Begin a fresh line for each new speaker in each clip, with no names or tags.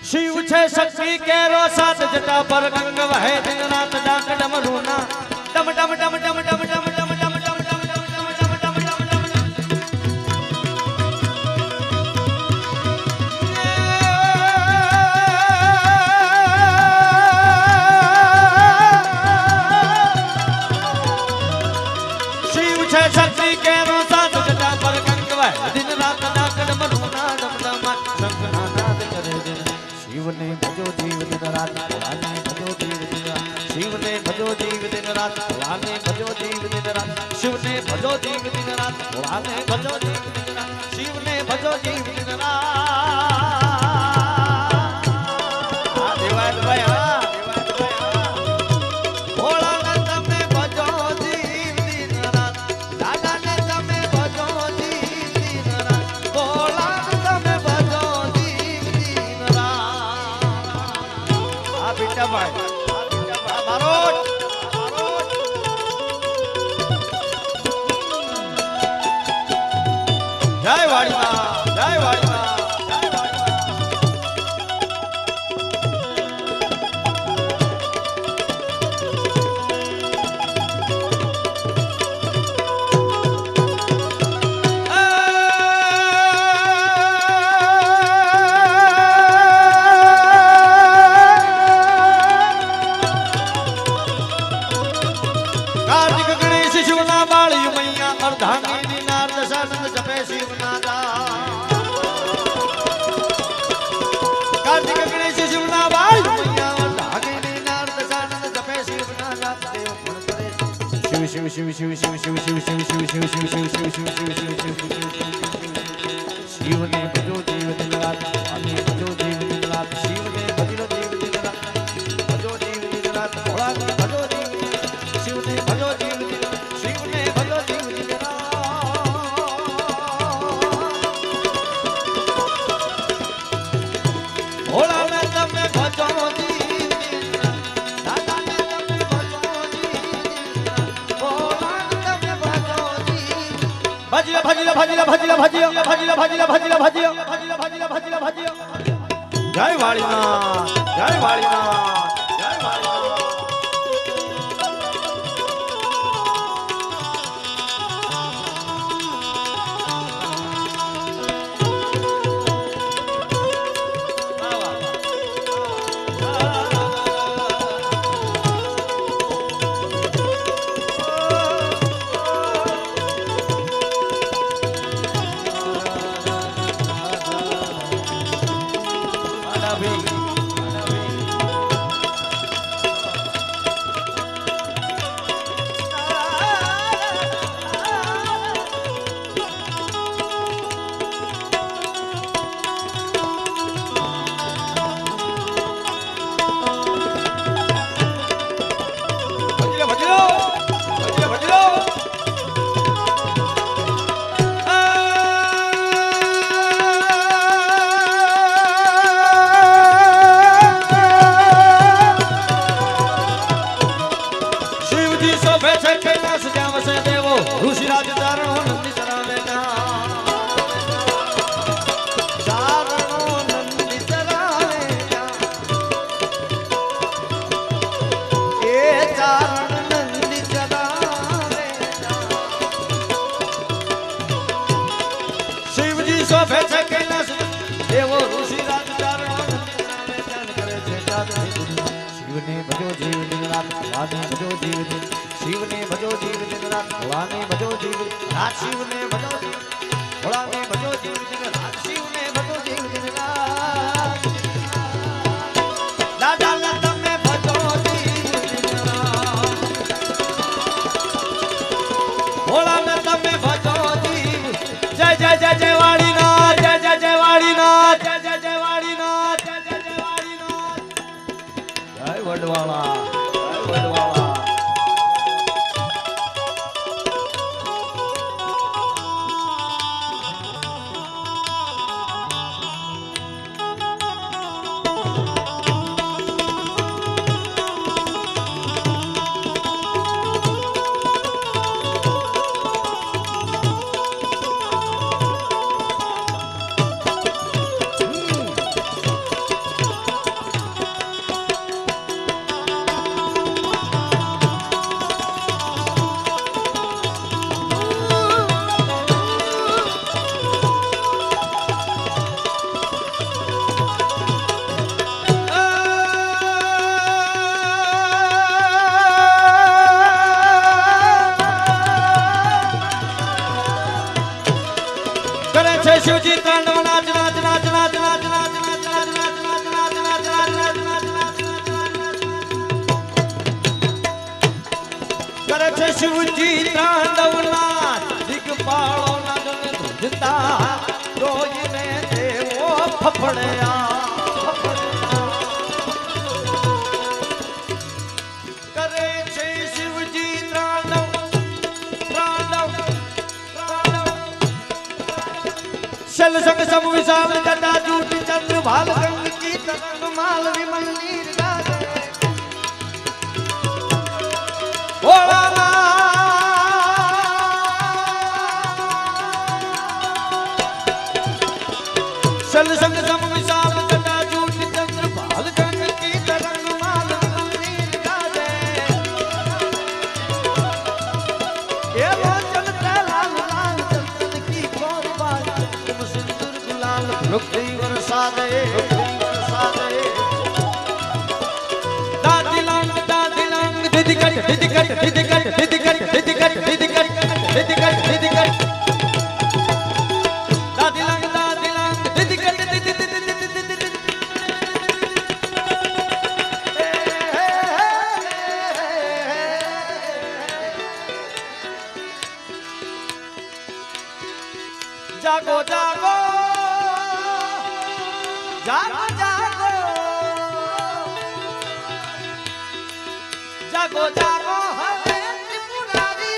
शिव छे शक्ति केरो साथ जटा पर गंग वहे दिन रात डाक डमरूना डम डम डम डम डम डम डम डम डम डम डम डम डम डम डम शिव छे शक्ति केरो साथ जटा पर गंग वहे दिन रात डाक डमरूना डम डम शंखना नाद करे दिन शिव ने भजो जीव दिन रात भगवाने भजो जीव दिन रात शिव ने भजो जीव दिन रात भगवाने भजो जीव दिन रात शिव ने भजो जीव दिन रात भगवाने भजो जीव दिन रात शिव ने भजो जीव दिन रात देवाय भाई भोला ने तमे भजो जीव दिन रात दादा ने तमे भजो जीव दिन रात भोला ने तमे भजो जीव दिन रात बेटा भाई मारो जय वाड़ी मां जय वाड़ी मां जय वाड़ी मां कार्तिक गणेश शिवना बाली मैया अर्धांगिनी नारद शानंद जपे शिवना दा कार्तिक गणेश शिवना बाली मैया अर्धांगिनी नारद शानंद जपे शिवना दा देव गुण करे शिव शिव शिव शिव शिव शिव शिव शिव शिव शिव शिव शिव शिव शिव शिव ने भजो जीव दिन रात आने भजो जीव दिन रात शिव ने भजो जीव दिन रात भजो जीव दिन रात भोला ने भजो जीव दिन रात शिव ने भजो जीव दिन रात शिव ने भजो जीव दिन रात भोला ने तमे भजो जीव दिन रात दादा ने तमे भजो जीव दिन रात भोला ने तमे भजो जीव भजिया भजिया भजिया भजिया भजिया भजिया भजिया भजिया भजिया भजिया भजिया भजिया भजिया जय वाली मां जय वाली मां जय वाली मां ऋषिराज चारणो नंदी चरावे चारणो नंदी चरावे ए चारण नंदी चरावे शिवजी शोभे छे कैलास देवो ऋषिराज चारणो नंदी चरावे ध्यान करे छे जागृति शिव ने भजो जीव दिन रात भगवाने भजो जीव दिन शिव ने भजो जीव दिन रात भोला ने भजो जीव रात शिव ने भजो जीव भोला ने भजो जीव दिन रात शिव ने भजो जीव दिन रात दादा ने तमे भजो जीव दिन रात भोला ने तमे भजो जीव जय जय जय जय वाली नाथ जय जय जय वाली नाथ जय जय जय वाली नाथ जय जय जय वाली नाथ जय वडवाला जय वडवाला ફફડ્યા કરે છે શિવજી ત્રાણવ शल संग सम विशाल जटा जूट चंद्र भाल गंग की तरंग माल विमल नीर गाजे ओला शल संग सम विशाल जटा जूट चंद्र भाल गंग की तरंग माल विमल नीर गाजे ये वो चलता लाल लाल चंदन की कौन बात रुक्ति वरसादे दादिलांग दिदिकट दिदिकट दिदिकट दिदिकट दिदिकट दिदिकट दिदिकट दिदिकट दादिलांग दिदिकट जागो जागो जागो जागो जागो जागो हवे त्रिपुरारी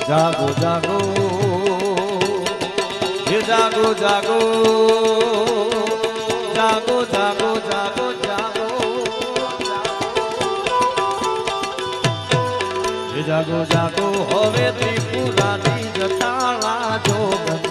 जागो जागो ये जागो जागो जागो जागो जागो जागो ये जागो जागो होवे त्रिपुरारी जटाला जोगंध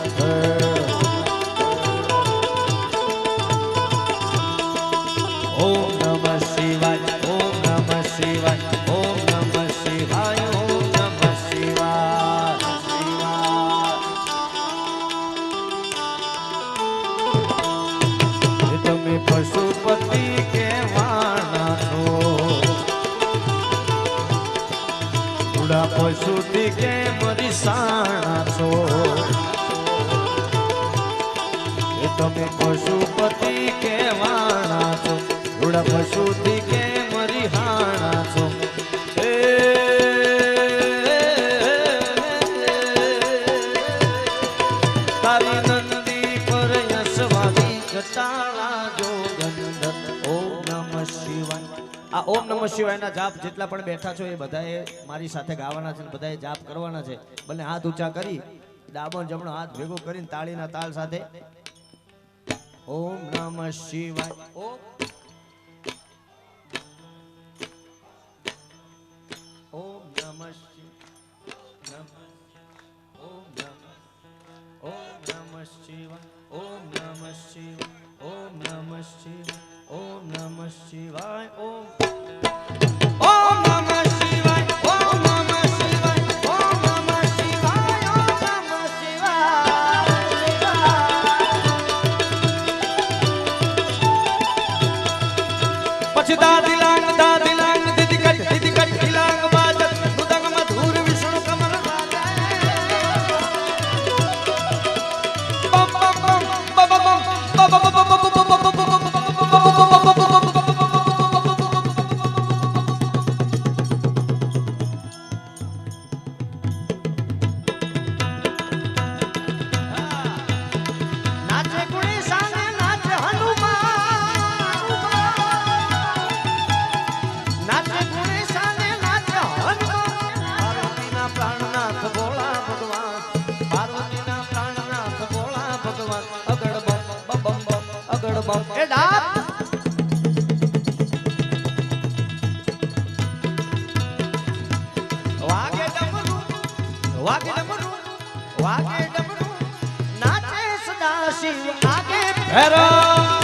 ओम नमः शिवाय ओम नमः शिवाय ओम नमः शिवाय ओम नमः शिवाय शिवाय तुम्हें पशुपति के वाणा छो बुढ़ा पशुपति के मरीसाणा छो તમે પશુપતિ કે વાણા છો રૂડા પશુથી કે મરિહાણા છો તારી નંદી પર યશવાદી જટાળા જોગંધ ઓમ નમઃ શિવાય આ ઓમ નમઃ શિવાયના જાપ જેટલા પણ બેઠા છો એ બધાએ મારી સાથે ગાવાના છે બધાએ જાપ કરવાના છે બંને હાથ ઊંચા કરી ડાબો જમણો હાથ ભેગો કરીને તાળીના તાલ સાથે ओम नमः शिवाय ओम नमः शिवाय ओम नमः शिवाय ओम नमः शिवाय ओम नमः शिवाय ओम नमः शिवाय ओम नमः शिवाय ओम नमः शिवाय ओम नमः शिवाय ओम नमः शिवाय दादिलांग दिदिकट दिदिकट खिलांग बाजत मृदंग मधुर विष्णु कमल बाजे बम बम बम बम बम नाचे गुणी साने नाचे हनुमान नाचे गुणी साने नाचे हनुमान पार्वतीना प्राणनाथ भोला भगवान पार्वतीना प्राणनाथ भोला भगवान अगड़ बम बम बम बम अगड़ बम ए डाप वागे डमरू वागे डमरू वागे डमरू नाचे सदा शिव आगे भैरव